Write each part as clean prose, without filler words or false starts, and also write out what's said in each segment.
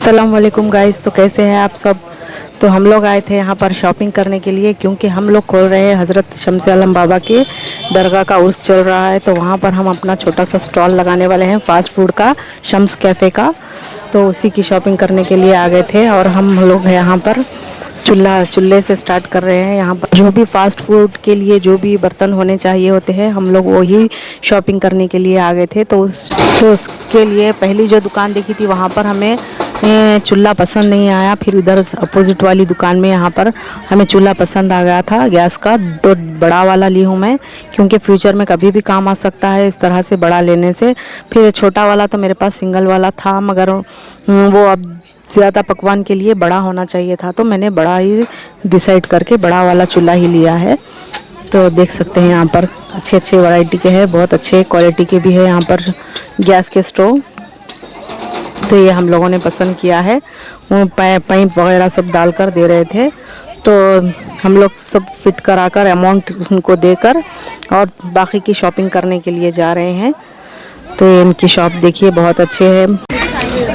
अस्सलाम वालेकुम गाइस। तो कैसे हैं आप सब। तो हम लोग आए थे यहाँ पर शॉपिंग करने के लिए, क्योंकि हम लोग खोल रहे हैं हज़रत शम्स आलम बाबा के दरगाह का उर्स चल रहा है। तो वहाँ पर हम अपना छोटा सा स्टॉल लगाने वाले हैं फ़ास्ट फूड का, शम्स कैफ़े का। तो उसी की शॉपिंग करने के लिए आ गए थे। और हम लोग यहाँ पर चूल्हे से स्टार्ट कर रहे हैं। यहाँ पर जो भी फास्ट फूड के लिए जो भी बर्तन होने चाहिए होते हैं, हम लोग वही शॉपिंग करने के लिए आ गए थे। तो उसके लिए पहली जो दुकान देखी थी वहाँ पर हमें चूल्हा पसंद नहीं आया। फिर इधर अपोजिट वाली दुकान में यहाँ पर हमें चूल्हा पसंद आ गया था गैस का। तो बड़ा वाला ली हूँ मैं, क्योंकि फ्यूचर में कभी भी काम आ सकता है इस तरह से बड़ा लेने से। फिर छोटा वाला तो मेरे पास सिंगल वाला था, मगर वो अब ज़्यादा पकवान के लिए बड़ा होना चाहिए था, तो मैंने बड़ा ही डिसाइड करके बड़ा वाला चूल्हा ही लिया है। तो देख सकते हैं यहाँ पर अच्छे अच्छे वैरायटी के हैं, बहुत अच्छे क्वालिटी के भी है यहाँ पर गैस के स्टोव। तो ये हम लोगों ने पसंद किया है। वो पाइप वगैरह सब डालकर दे रहे थे, तो हम लोग सब फिट कराकर अमाउंट उनको देकर और बाकी की शॉपिंग करने के लिए जा रहे हैं। तो इनकी शॉप देखिए, बहुत अच्छे है,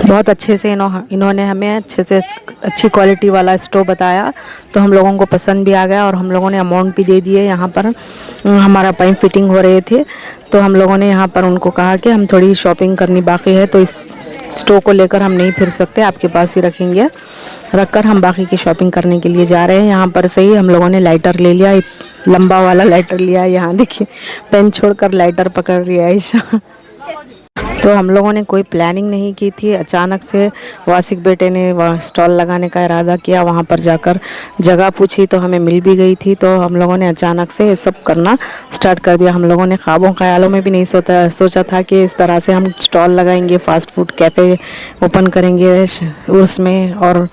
बहुत अच्छे से इन्होंने हमें अच्छे से अच्छी क्वालिटी वाला स्टोव बताया। तो हम लोगों को पसंद भी आ गया और हम लोगों ने अमाउंट भी दे दिए। यहाँ पर हमारा पाइप फिटिंग हो रहे थे, तो हम लोगों ने यहाँ पर उनको कहा कि हम थोड़ी शॉपिंग करनी बाकी है, तो इस स्टोव को लेकर हम नहीं फिर सकते, आपके पास ही रखेंगे। रखकर हम बाकी की शॉपिंग करने के लिए जा रहे हैं। यहाँ पर से ही हम लोगों ने लाइटर ले लिया, लंबा वाला लाइटर लिया। यहाँ देखिए, पेन छोड़कर लाइटर पकड़ रही है आयशा। तो हम लोगों ने कोई प्लानिंग नहीं की थी, अचानक से वासिक बेटे ने स्टॉल लगाने का इरादा किया। वहाँ पर जाकर जगह पूछी तो हमें मिल भी गई थी, तो हम लोगों ने अचानक से ये सब करना स्टार्ट कर दिया। हम लोगों ने ख्वाबों ख्यालों में भी नहीं सोचा था कि इस तरह से हम स्टॉल लगाएंगे, फ़ास्ट फूड कैफ़े ओपन करेंगे उसमें, और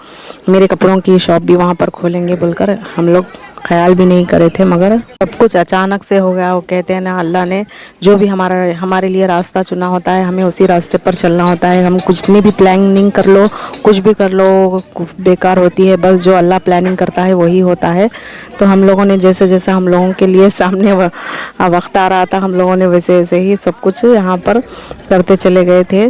मेरे कपड़ों की शॉप भी वहाँ पर खोलेंगे बोलकर हम लोग ख्याल भी नहीं करे थे। मगर सब कुछ अचानक से हो गया। वो कहते हैं ना, अल्लाह ने जो भी हमारे लिए रास्ता चुना होता है, हमें उसी रास्ते पर चलना होता है। हम कुछ नहीं भी प्लानिंग कर लो, कुछ भी कर लो, बेकार होती है। बस जो अल्लाह प्लानिंग करता है वही होता है। तो हम लोगों ने जैसे जैसे हम लोगों के लिए सामने वक्त आ रहा था, हम लोगों ने वैसे वैसे ही सब कुछ यहाँ पर करते चले गए थे।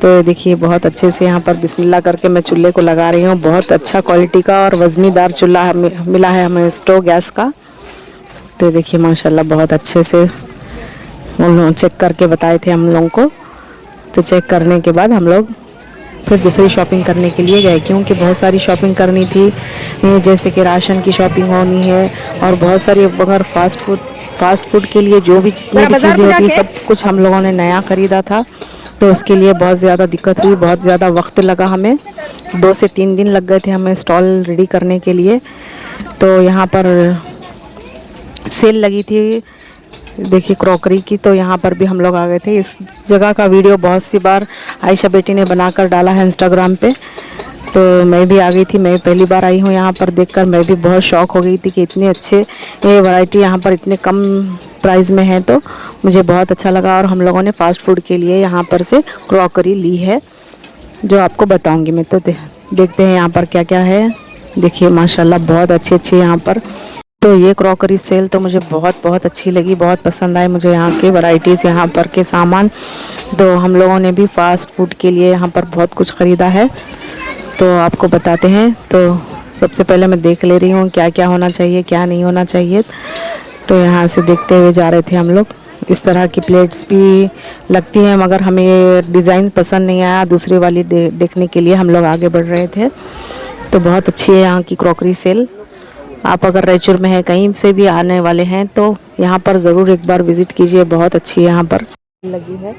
तो देखिए, बहुत अच्छे से यहाँ पर बिस्मिल्लाह करके मैं चूल्हे को लगा रही हूँ। बहुत अच्छा क्वालिटी का और वज़नीदार चूल्हा मिला है हमें स्टोव गैस का। तो देखिए माशाल्लाह, बहुत अच्छे से उन्होंने चेक करके बताए थे हम लोगों को। तो चेक करने के बाद हम लोग फिर दूसरी शॉपिंग करने के लिए गए, क्योंकि बहुत सारी शॉपिंग करनी थी, जैसे कि राशन की शॉपिंग होनी है और बहुत सारी, अगर फास्ट फूड के लिए जो भी जितनी भी चीज़ें होती है सब कुछ हम लोगों ने नया ख़रीदा था। तो उसके लिए बहुत ज़्यादा दिक्कत हुई, बहुत ज़्यादा वक्त लगा हमें। 2 से 3 दिन लग गए थे हमें स्टॉल रेडी करने के लिए। तो यहाँ पर सेल लगी थी, देखिए क्रॉकरी की, तो यहाँ पर भी हम लोग आ गए थे। इस जगह का वीडियो बहुत सी बार आयशा बेटी ने बनाकर डाला है इंस्टाग्राम पे, तो मैं भी आ गई थी। मैं पहली बार आई हूँ यहाँ पर, देखकर मैं भी बहुत शौक हो गई थी कि इतने अच्छे ये वैरायटी यहाँ पर इतने कम प्राइस में है। तो मुझे बहुत अच्छा लगा। और हम लोगों ने फ़ास्ट फूड के लिए यहाँ पर से क्रॉकरी ली है, जो आपको बताऊँगी मैं। तो देखते हैं यहाँ पर क्या क्या है। देखिए माशाल्लाह, बहुत अच्छे अच्छे यहाँ पर। तो ये क्रॉकरी सेल तो मुझे बहुत अच्छी लगी, बहुत पसंद आए मुझे यहाँ के वैरायटीज़, यहाँ पर के सामान। तो हम लोगों ने भी फ़ास्ट फूड के लिए यहाँ पर बहुत कुछ ख़रीदा है, तो आपको बताते हैं। तो सबसे पहले मैं देख ले रही हूँ क्या क्या होना चाहिए, क्या नहीं होना चाहिए। तो यहाँ से देखते हुए जा रहे थे हम लोग। इस तरह की प्लेट्स भी लगती हैं, मगर हमें ये डिज़ाइन पसंद नहीं आया। दूसरी वाली देखने के लिए हम लोग आगे बढ़ रहे थे। तो बहुत अच्छी है यहाँ की क्रॉकरी सेल। आप अगर रायचूर में है, कहीं से भी आने वाले हैं, तो यहाँ पर ज़रूर एक बार विज़िट कीजिए, बहुत अच्छी यहाँ पर लगी है।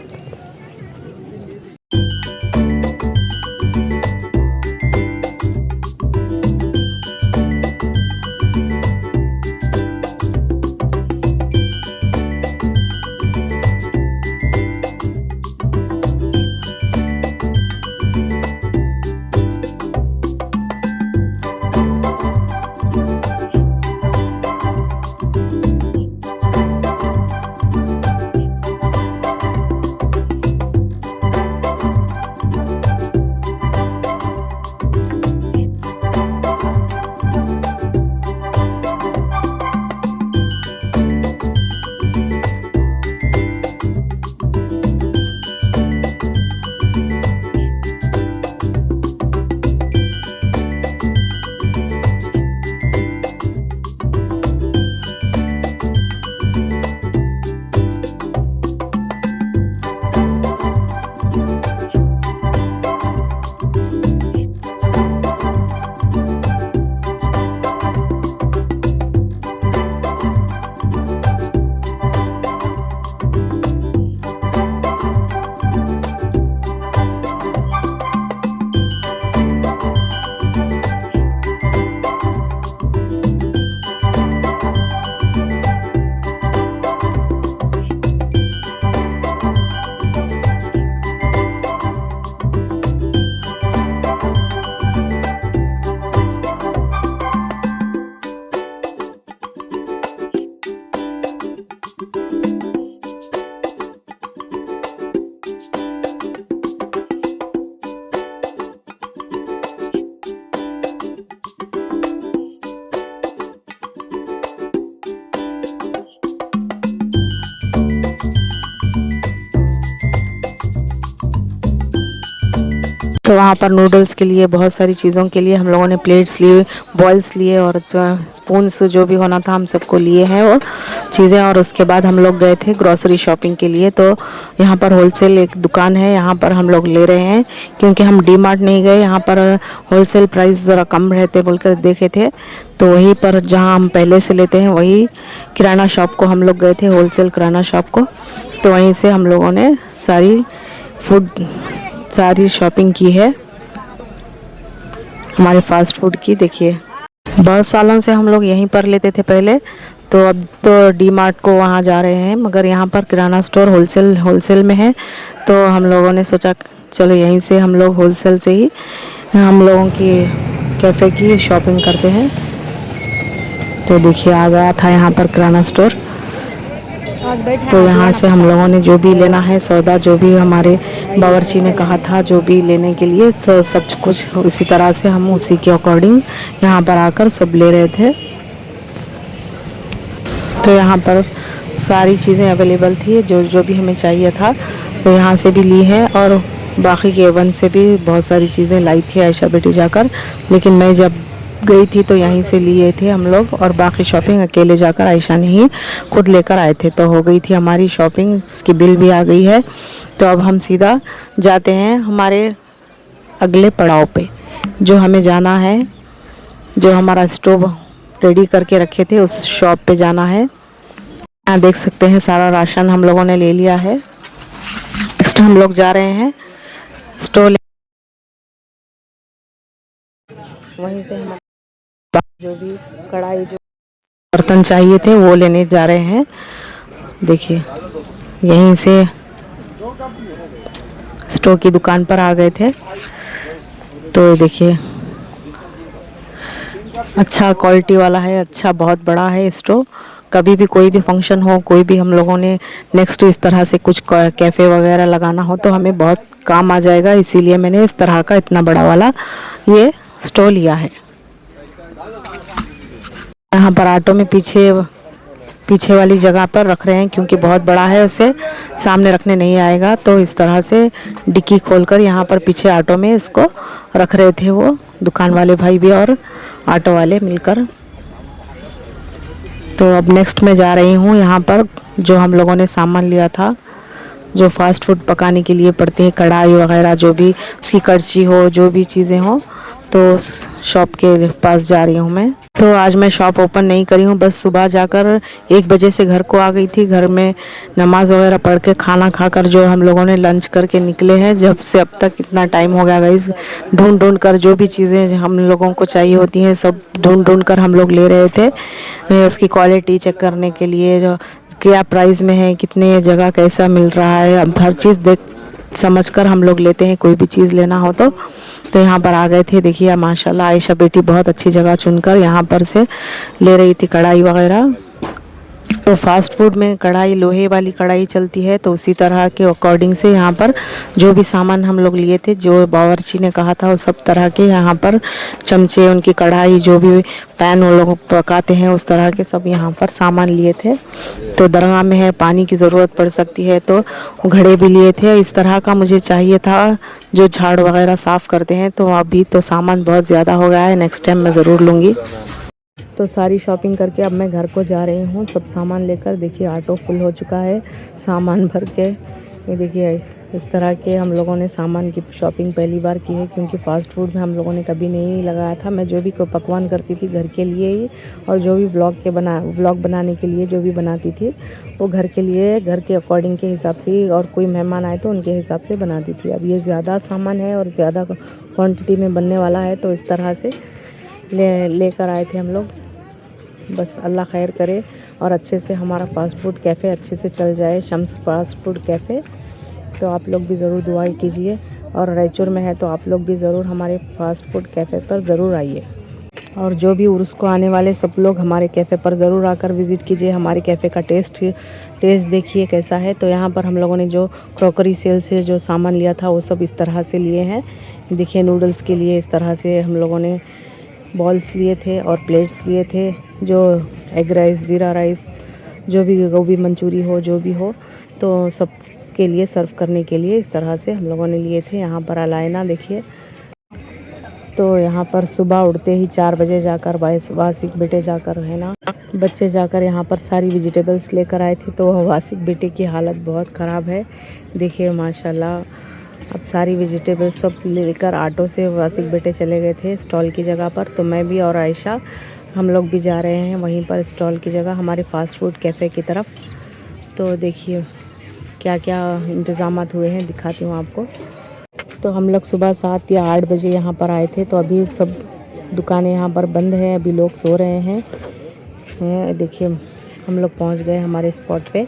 तो वहाँ पर नूडल्स के लिए बहुत सारी चीज़ों के लिए हम लोगों ने प्लेट्स लिए, बॉल्स लिए और जो स्पून्स जो भी होना था हम सबको लिए हैं वो चीज़ें। और उसके बाद हम लोग गए थे ग्रॉसरी शॉपिंग के लिए। तो यहाँ पर होलसेल एक दुकान है, यहाँ पर हम लोग ले रहे हैं क्योंकि हम डी मार्ट नहीं गए, यहाँ पर होलसेल प्राइस ज़रा कम रहते बोलकर देखे थे। तो वहीं पर जहाँ हम पहले से लेते हैं वही किराना शॉप को हम लोग गए थे, होलसेल किराना शॉप को। तो वहीं से हम लोगों ने सारी शॉपिंग की है हमारे फास्ट फूड की। देखिए बहुत सालों से हम लोग यहीं पर लेते थे पहले, तो अब तो डी मार्ट को वहाँ जा रहे हैं, मगर यहाँ पर किराना स्टोर होलसेल में है। तो हम लोगों ने सोचा चलो यहीं से हम लोग होलसेल से ही हम लोगों की कैफ़े की शॉपिंग करते हैं। तो देखिए आ गया था यहाँ पर किराना स्टोर। तो यहाँ से हम लोगों ने जो भी लेना है सौदा, जो भी हमारे बावर्ची ने कहा था जो भी लेने के लिए, तो सब कुछ उसी तरह से हम उसी के अकॉर्डिंग यहाँ पर आकर सब ले रहे थे। तो यहाँ पर सारी चीज़ें अवेलेबल थी जो जो भी हमें चाहिए था, तो यहाँ से भी ली है। और बाकी के एवन से भी बहुत सारी चीज़ें लाई थी आयशा बेटी जाकर, लेकिन मैं जब गई थी तो यहीं से लिए थे हम लोग। और बाकी शॉपिंग अकेले जाकर आयशा ने ही खुद लेकर आए थे। तो हो गई थी हमारी शॉपिंग, उसकी बिल भी आ गई है। तो अब हम सीधा जाते हैं हमारे अगले पड़ाव पे, जो हमें जाना है, जो हमारा स्टोव रेडी करके रखे थे उस शॉप पे जाना है। यहाँ देख सकते हैं सारा राशन हम लोगों ने ले लिया है। नेक्स्ट हम लोग जा रहे हैं स्टोव, वहीं से हम जो भी कढ़ाई जो बर्तन चाहिए थे वो लेने जा रहे हैं। देखिए यहीं से स्टोव की दुकान पर आ गए थे। तो देखिए अच्छा क्वालिटी वाला है, अच्छा बहुत बड़ा है स्टोव। कभी भी कोई भी फंक्शन हो, कोई भी हम लोगों ने नेक्स्ट इस तरह से कुछ कैफ़े वगैरह लगाना हो तो हमें बहुत काम आ जाएगा, इसीलिए मैंने इस तरह का इतना बड़ा वाला ये स्टोव लिया है। यहाँ पर ऑटो में पीछे वाली जगह पर रख रहे हैं क्योंकि बहुत बड़ा है, उसे सामने रखने नहीं आएगा। तो इस तरह से डिक्की खोलकर यहाँ पर पीछे ऑटो में इसको रख रहे थे वो दुकान वाले भाई भी और ऑटो वाले मिलकर। तो अब नेक्स्ट मैं जा रही हूँ यहाँ पर जो हम लोगों ने सामान लिया था, जो फास्ट फूड पकाने के लिए पड़ते हैं, कढ़ाई वगैरह जो भी, उसकी कड़छी हो, जो भी चीज़ें हो, तो उस शॉप के पास जा रही हूँ मैं। तो आज मैं शॉप ओपन नहीं करी हूँ, बस सुबह जाकर 1 बजे से घर को आ गई थी। घर में नमाज़ वगैरह पढ़ के खाना खाकर जो हम लोगों ने लंच करके निकले हैं, जब से अब तक इतना टाइम हो गया गाइस, ढूंढ कर जो भी चीज़ें हम लोगों को चाहिए होती हैं सब ढूंढ कर हम लोग ले रहे थे। उसकी क्वालिटी चेक करने के लिए, जो क्या प्राइस में है, कितने जगह कैसा मिल रहा है, अब हर चीज़ देख समझ कर हम लोग लेते हैं कोई भी चीज़ लेना हो तो यहाँ पर आ गए थे। देखिए माशाल्लाह आयशा बेटी बहुत अच्छी जगह चुनकर यहाँ पर से ले रही थी कढ़ाई वगैरह। तो फास्ट फूड में कढ़ाई लोहे वाली कढ़ाई चलती है, तो उसी तरह के अकॉर्डिंग से यहाँ पर जो भी सामान हम लोग लिए थे, जो बावर्ची ने कहा था वो सब तरह के यहाँ पर चमचे, उनकी कढ़ाई, जो भी पैन वो लोग पकाते हैं उस तरह के सब यहाँ पर सामान लिए थे। तो दरगाह में है, पानी की ज़रूरत पड़ सकती है तो घड़े भी लिए थे। इस तरह का मुझे चाहिए था जो झाड़ वगैरह साफ़ करते हैं। तो अभी तो सामान बहुत ज़्यादा हो गया है, नेक्स्ट टाइम मैं ज़रूर लूँगी। तो सारी शॉपिंग करके अब मैं घर को जा रही हूँ सब सामान लेकर। देखिए ऑटो फुल हो चुका है सामान भर के। ये देखिए इस तरह के हम लोगों ने सामान की शॉपिंग पहली बार की है, क्योंकि फ़ास्ट फूड में हम लोगों ने कभी नहीं लगाया था। मैं जो भी पकवान करती थी घर के लिए ही, और जो भी व्लॉग बनाने के लिए जो भी बनाती थी वो घर के लिए, घर के अकॉर्डिंग के हिसाब से ही, और कोई मेहमान आए तो उनके हिसाब से बनाती थी। अब ये ज़्यादा सामान है और ज़्यादा क्वान्टिटी में बनने वाला है, तो इस तरह से लेकर आए थे हम लोग। बस अल्लाह खैर करे और अच्छे से हमारा फ़ास्ट फूड कैफ़े अच्छे से चल जाए, शम्स फ़ास्ट फूड कैफ़े। तो आप लोग भी ज़रूर दुआ कीजिए, और रायचूर में है तो आप लोग भी ज़रूर हमारे फ़ास्ट फूड कैफ़े पर ज़रूर आइए। और जो भी उर्स को आने वाले सब लोग हमारे कैफ़े पर ज़रूर आकर विज़िट कीजिए। हमारे कैफ़े का टेस्ट देखिए कैसा है। तो यहाँ पर हम लोगों ने जो क्रॉकरी सेल से जो सामान लिया था वो सब इस तरह से लिए हैं। देखिए नूडल्स के लिए इस तरह से हम लोगों ने बॉल्स लिए थे और प्लेट्स लिए थे, जो एग राइस, ज़ीरा राइस, जो भी गोभी मंचूरी हो, जो भी हो, तो सब के लिए सर्व करने के लिए इस तरह से हम लोगों ने लिए थे। यहाँ पर अलायना देखिए तो यहाँ पर सुबह उठते ही 4 बजे जाकर वासिक बेटे जाकर है ना बच्चे जाकर यहाँ पर सारी वेजिटेबल्स लेकर आए थे। तो वह वासिक बेटे की हालत बहुत ख़राब है। देखिए माशाल्लाह, अब सारी वेजिटेबल्स सब लेकर ऑटो से वासिक बेटे चले गए थे स्टॉल की जगह पर। तो मैं भी और आयशा हम लोग भी जा रहे हैं वहीं पर स्टॉल की जगह, हमारे फ़ास्ट फूड कैफ़े की तरफ। तो देखिए क्या क्या इंतज़ामात हुए हैं, दिखाती हूँ आपको। तो हम लोग सुबह 7 या 8 बजे यहाँ पर आए थे। तो अभी सब दुकानें यहाँ पर बंद हैं, अभी लोग सो रहे हैं। देखिए हम लोग पहुँच गए हमारे स्पॉट पे।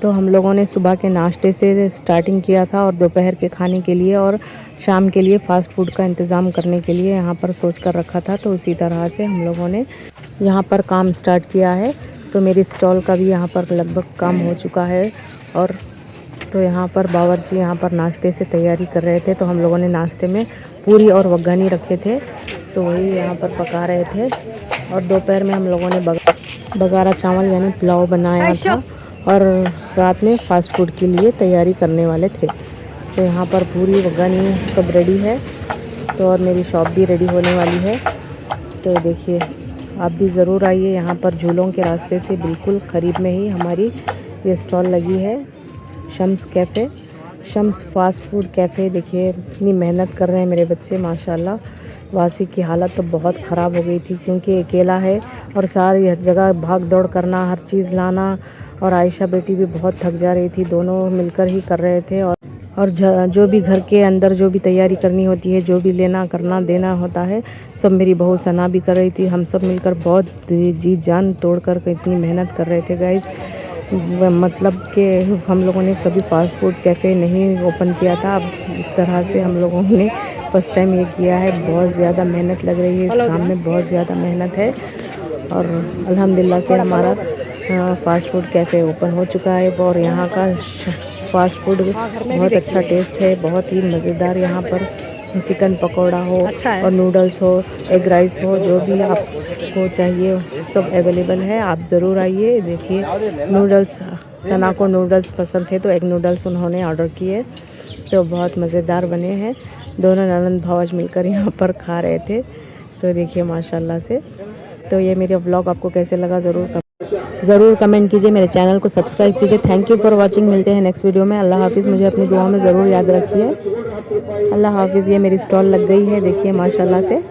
तो हम लोगों ने सुबह के नाश्ते से स्टार्टिंग किया था और दोपहर के खाने के लिए और शाम के लिए फ़ास्ट फूड का इंतज़ाम करने के लिए यहाँ पर सोच कर रखा था। तो इसी तरह से हम लोगों ने यहाँ पर काम स्टार्ट किया है। तो मेरी स्टॉल का भी यहाँ पर लगभग काम हो चुका है। और तो यहाँ पर बावर्ची यहाँ पर नाश्ते से तैयारी कर रहे थे। तो हम लोगों ने नाश्ते में पूरी और वग्गानी रखे थे, तो वही यहाँ पर पका रहे थे। और दोपहर में हम लोगों ने बगारा चावल यानी पुलाव बनाया था और रात में फ़ास्ट फूड के लिए तैयारी करने वाले थे। तो यहाँ पर पूरी वग्गानी सब रेडी है। तो और मेरी शॉप भी रेडी होने वाली है। तो देखिए आप भी ज़रूर आइए, यहाँ पर झूलों के रास्ते से बिल्कुल करीब में ही हमारी ये स्टॉल लगी है, Shams cafe, Shams fast food cafe. देखिए इतनी मेहनत कर रहे हैं मेरे बच्चे माशाल्लाह। वासी की हालत तो बहुत ख़राब हो गई थी क्योंकि अकेला है और सारी जगह भाग दौड़ करना, हर चीज़ लाना। और आयशा बेटी भी बहुत थक जा रही थी, दोनों मिलकर ही कर रहे थे। और जो भी घर के अंदर जो भी तैयारी करनी होती है, जो भी लेना करना देना होता है, सब मेरी बहू सना भी कर रही थी। हम सब मिलकर बहुत जी जान तोड़ कर इतनी मेहनत कर रहे थे गाइस। मतलब कि हम लोगों ने कभी फ़ास्ट फूड कैफ़े नहीं ओपन किया था। अब इस तरह से हम लोगों ने फ़र्स्ट टाइम ये किया है। बहुत ज़्यादा मेहनत लग रही है इस काम में, बहुत ज़्यादा मेहनत है। और अल्हम्दुलिल्लाह से हमारा फ़ास्ट फूड कैफ़े ओपन हो चुका है। और यहाँ का फ़ास्ट फूड बहुत अच्छा टेस्ट है, बहुत ही मज़ेदार। यहाँ पर चिकन पकौड़ा हो और नूडल्स हो, एग राइस हो, जो भी आपको चाहिए सब अवेलेबल है। आप ज़रूर आइए। देखिए नूडल्स, सना को नूडल्स पसंद थे तो एग नूडल्स उन्होंने ऑर्डर किए, तो बहुत मज़ेदार बने हैं। दोनों ननंद भावज मिलकर यहाँ पर खा रहे थे। तो देखिए माशाल्लाह से। तो ये मेरा व्लॉग आपको कैसे लगा ज़रूर कमेंट कीजिए, मेरे चैनल को सब्सक्राइब कीजिए। Thank you for watching. मिलते हैं नेक्स्ट वीडियो में। अल्लाह हाफिज़। मुझे अपनी दुआ में ज़रूर याद रखिए। अल्लाह हाफिज़। ये मेरी स्टॉल लग गई है देखिए माशाल्लाह से।